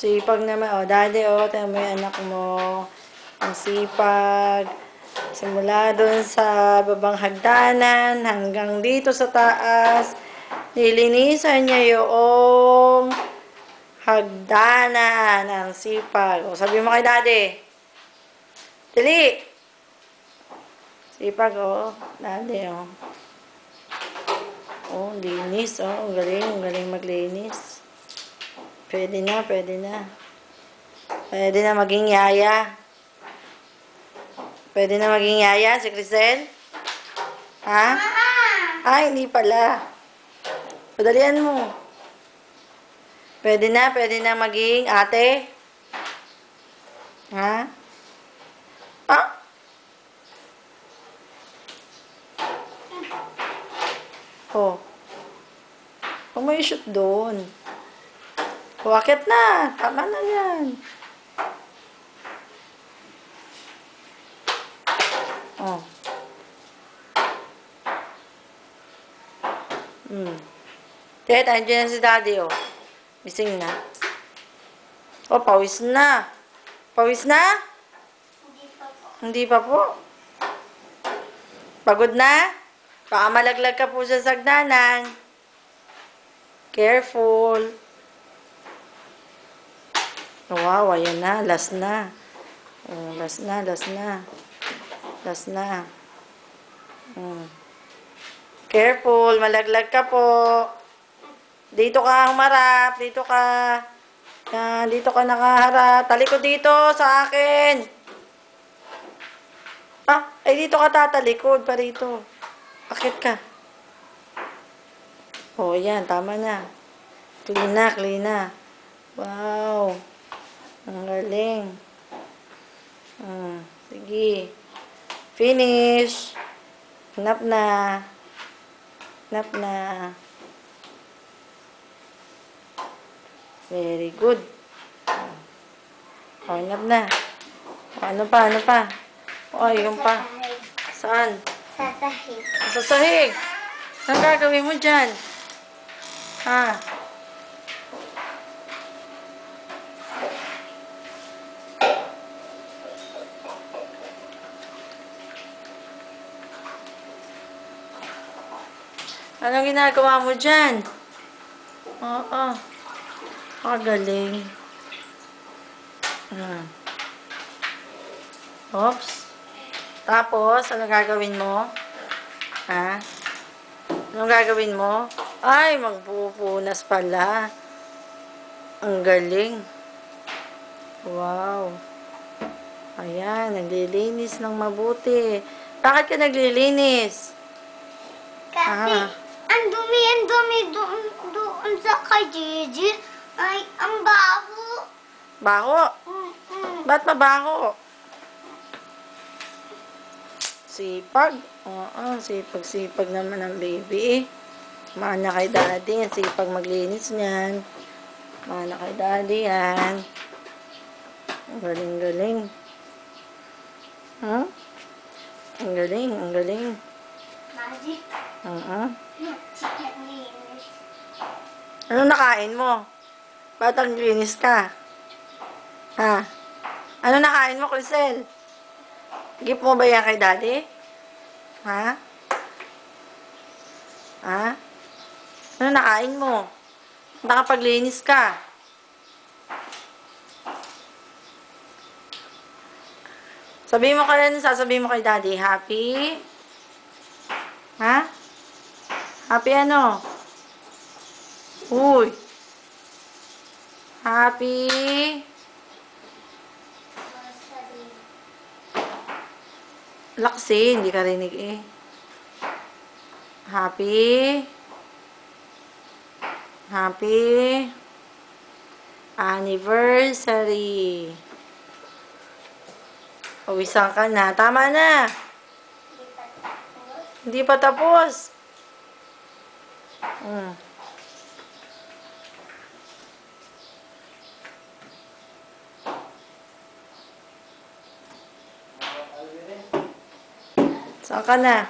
Sipag naman. O, daddy, o. Tayo mo yung anak mo. Ang sipag. Simula dun sa babang hagdanan hanggang dito sa taas. Nilinisan niya yung hagdanan. Ang sipag. O, sabi mo kay daddy. Dali. Sipag, o. Daddy, o. Oh, linis. Oh, ang galing. Ang galing maglinis. Pwede na, pwede na. Pwede na maging yaya. Pwede na maging yaya si Crisel? Ha? Ay, hindi pala. Padalian mo. Pwede na maging ate? Ha? Ah? Oh. Huwag mo i-shoot doon. Wakit na. Tama na yan. Oh. Tet, andyan na si daddy, oh. Gising na. Oh, pawis na. Pawis na? Hindi pa po. Hindi pa po. Pagod na? Baka malaglag ka po sa sagdanan. Careful. Wow, ayan na. Last na. Oh, last na, last na. Last na. Careful, malaglag ka po. Dito ka humarap. Dito ka. Yan, dito ka nakaharap. Talikod dito sa akin. Ah, ay dito ka tatalikod pa rito. Akit ka. Oh, yan. Tama na. Clean na, clean na. Wow. Ang galing. Sige. Finish. Hanap na. Hanap na. Very good. Oh, hanap na. Oh, ano pa, ano pa? Oh, yung pa. Saan? Sa sahig. Sa sahig. Saan gagawin mo dyan? Ha? Anong ginagawa mo dyan? Oo. Galing. Oops. Tapos, ano gagawin mo? Ha? Anong gagawin mo? Ay, magpupunas pala. Ang galing. Wow. Ayan, naglilinis ng mabuti. Bakit ka naglilinis? Kasi, ang dumi doon sa kay Gigi. Ay, ang baho. Baho? Ba't mabaho? Sipag. Oo, sipag-sipag naman ang baby. Mana kay daddy. Ang sipag maglinis niyan. Mana kay daddy yan. Ang galing-galing. Huh? Ang galing, ang galing. Magic. Chicken linis. Ano nakain mo? Ba't ang linis ka? Ha? Ano nakain mo, Crisel? Gift mo ba yan kay daddy? Ha? Ha? Ano nakain mo? Nakapaglinis ka. Sabihin mo sasabihin mo kay daddy, happy? Ha? Happy ano? Uy! Happy? Laksi, hindi ka rinig eh. Happy? Happy? Anniversary. Pawisan ka na. Tama na. Hindi pa tapos. Saan ka na?